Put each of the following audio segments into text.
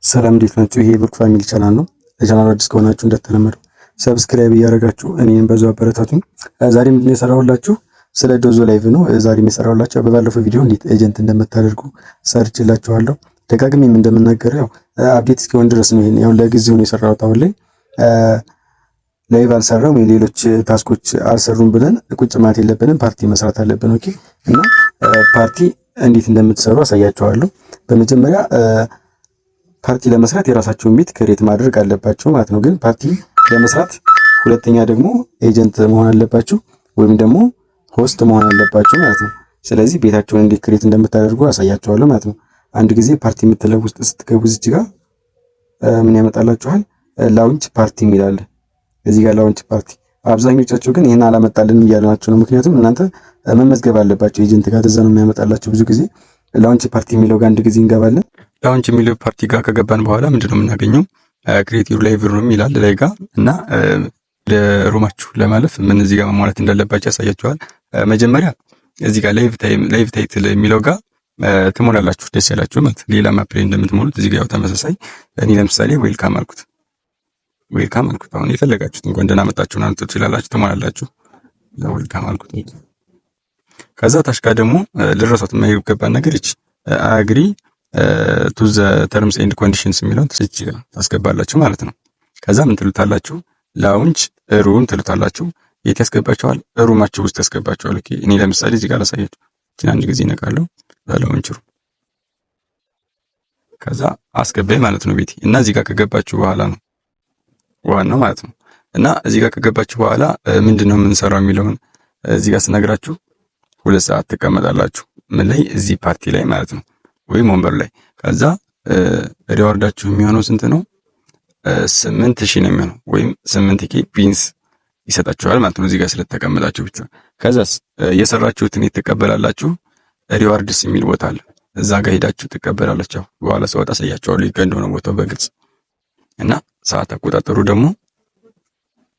ሰላም እንዴት ናችሁ? ይሄ ብሩክ ፋሚሊ ቻናል ነው። ለቻናሉ አዲስ ከሆናችሁ እንደተለመደው ሰብስክራይብ እያደረጋችሁ እኔን በዛው አበረታቱኝ። ዛሬ ምንድን ነው የሰራሁላችሁ? ስለ ዶዞ ላይቭ ነው ዛሬም የሰራሁላችሁ። በባለፈው ቪዲዮ እንዴት ኤጀንት እንደምታደርጉ ሰርችላችኋለሁ። ደጋግሜም እንደምናገረው ያው አፕዴት እስኪሆን ድረስ ነው። ይሄን ያው ለጊዜው ነው የሰራሁት። አሁን ላይ ላይቭ አልሰራም ወይ ሌሎች ታስኮች አልሰሩም ብለን ቁጭ ማለት የለብንም። ፓርቲ መስራት አለብን። ኦኬ። እና ፓርቲ እንዴት እንደምትሰሩ አሳያችኋለሁ። በመጀመሪያ ፓርቲ ለመስራት የራሳቸውን ቤት ክሬት ማድረግ አለባቸው ማለት ነው። ግን ፓርቲ ለመስራት ሁለተኛ ደግሞ ኤጀንት መሆን አለባቸው ወይም ደግሞ ሆስት መሆን አለባቸው ማለት ነው። ስለዚህ ቤታቸውን እንዴት ክሬት እንደምታደርጉ አሳያቸዋለሁ ማለት ነው። አንድ ጊዜ ፓርቲ የምትለው ውስጥ ስትገቡ እዚህ ጋር ምን ያመጣላችኋል? ላውንች ፓርቲ የሚላል እዚህ ጋር ላውንች ፓርቲ። አብዛኞቻችሁ ግን ይሄን አላመጣልንም እያላችሁ ነው። ምክንያቱም እናንተ መመዝገብ አለባቸው ኤጀንት ጋር ተዛ ነው የሚያመጣላችሁ። ብዙ ጊዜ ላውንች ፓርቲ የሚለው ጋር አንድ ጊዜ እንገባለን። ላውንች የሚለው ፓርቲ ጋር ከገባን በኋላ ምንድነው የምናገኘው? ክሬት ዩር ላይቭ ሩም ይላል ላይ ጋር እና ለሩማችሁ ለማለፍ ምን እዚህ ጋር መሟላት እንዳለባችሁ ያሳያችኋል። መጀመሪያ እዚህ ጋር ላይቭ ታይትል የሚለው ጋር ትሞላላችሁ። ደስ ያላችሁ ማለት ሌላ ማፕ ላይ እንደምትሞሉት እዚህ ጋር ያው ተመሳሳይ። እኔ ለምሳሌ ዌልካም አልኩት። አሁን የፈለጋችሁት እንኳን ደህና መጣችሁ ማለት ትችላላችሁ። ትሞላላችሁ። ዌልካም አልኩት። ከዛ ታች ጋር ደግሞ ልረሳት የማይገባን ነገር እቺ አግሪ ቱ ዘ ተርምስ ኤንድ ኮንዲሽንስ የሚለውን ታስገባላችሁ ማለት ነው። ከዛ ምን ትሉታላችሁ? ላውንች ሩም ትሉታላችሁ። የት ያስገባችኋል? ሩማችሁ ውስጥ ያስገባችኋል። ኦኬ። እኔ ለምሳሌ እዚህ ጋር ላሳያችሁ። እቺን አንድ ጊዜ ነካለሁ። ላውንች ሩም ከዛ አስገባኝ ማለት ነው ቤቴ። እና እዚህ ጋር ከገባችሁ በኋላ ነው ዋናው ማለት ነው። እና እዚህ ጋር ከገባችሁ በኋላ ምንድነው የምንሰራው የሚለውን እዚህ ጋር ስነግራችሁ 2 ሰዓት ትቀመጣላችሁ። ምን ላይ? እዚህ ፓርቲ ላይ ማለት ነው ወይም ወንበር ላይ። ከዛ ሪዋርዳችሁ የሚሆነው ስንት ነው? 8000 ነው የሚሆነው ወይም 8k ቢንስ ይሰጣችኋል ማለት ነው እዚህ ጋር ስለተቀመጣችሁ ብቻ። ከዛስ የሰራችሁትን ትቀበላላችሁ። ሪዋርድስ የሚል ቦታ አለ። እዛ ጋር ሄዳችሁ ትቀበላላችሁ። በኋላ ሰው አሳያችኋለሁ የት እንደሆነ ቦታው በግልጽ። እና ሰዓት አቆጣጠሩ ደግሞ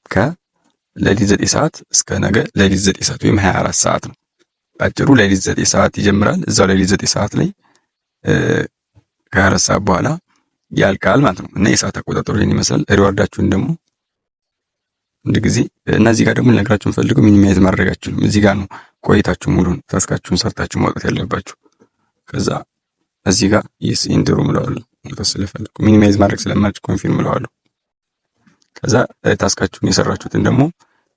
ከሌሊት 9 ሰዓት እስከ ነገ ሌሊት 9 ሰዓት ወይም 24 ሰዓት ነው። ባጭሩ ሌሊት 9 ሰዓት ይጀምራል። እዛው ሌሊት 9 ሰዓት ላይ ከ24 ሰዓት በኋላ ያልቃል ማለት ነው። እና የሰዓት አቆጣጠሩ ይሄን ይመስላል። ሪዋርዳችሁን ደግሞ እንደ ጊዜ እና እዚህ ጋር ደግሞ ልነግራችሁ ፈልገው ሚኒማይዝ ማድረጋችሁም እዚህ ጋር ነው ቆይታችሁ ሙሉን ታስካችሁን ሰርታችሁ ማውጣት ያለባችሁ። ከዛ እዚህ ጋር የስ ኢንድሩ ምለዋለሁ ስለፈለኩ ሚኒማይዝ ማድረግ ስለማልች ኮንፊርም ምለዋለሁ። ከዛ ታስካችሁን የሰራችሁትን ደግሞ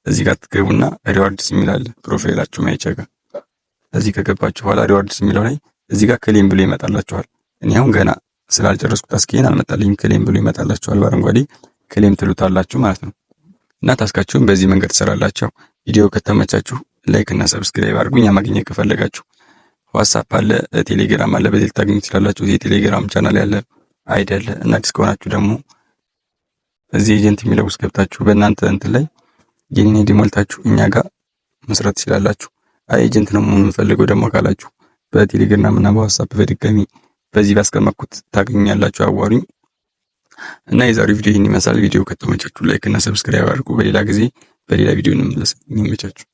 እዚህ ጋር ትገቡና ሪዋርድስ የሚላል ፕሮፋይላችሁ ማይቸጋ እዚህ ከገባችሁ በኋላ ሪዋርድስ የሚለው ላይ እዚህ ጋር ክሌም ብሎ ይመጣላችኋል። እኔ አሁን ገና ስላልጨረስኩት ታስኬን አልመጣልኝም። ክሌም ብሎ ይመጣላችኋል በአረንጓዴ ክሌም ትሉታላችሁ ማለት ነው። እና ታስካችሁን በዚህ መንገድ ትሰራላችሁ። ቪዲዮ ከተመቻችሁ ላይክ እና ሰብስክራይብ አድርጉኝ። ማግኘት ከፈለጋችሁ ዋትስአፕ አለ፣ ቴሌግራም አለ፣ በዚህ ልታገኙ ትችላላችሁ። የቴሌግራም ቻናል ያለ አይደል? እና አዲስ ከሆናችሁ ደግሞ እዚህ ኤጀንት የሚለው ውስጥ ገብታችሁ በእናንተ እንትን ላይ የኔን ዲሞልታችሁ እኛ ጋር መስራት ትችላላችሁ። ኤጀንት ነው የምንፈልገው ደግሞ ካላችሁ በቴሌግራም እና በዋትስአፕ በድጋሚ በዚህ ባስቀመጥኩት ታገኛላችሁ። አዋሩኝ። እና የዛሬው ቪዲዮ ይህን ይመስላል። ቪዲዮ ከተመቻችሁ ላይክ እና ሰብስክራይብ አድርጉ። በሌላ ጊዜ በሌላ ቪዲዮ እንመለስ። ይመቻችሁ።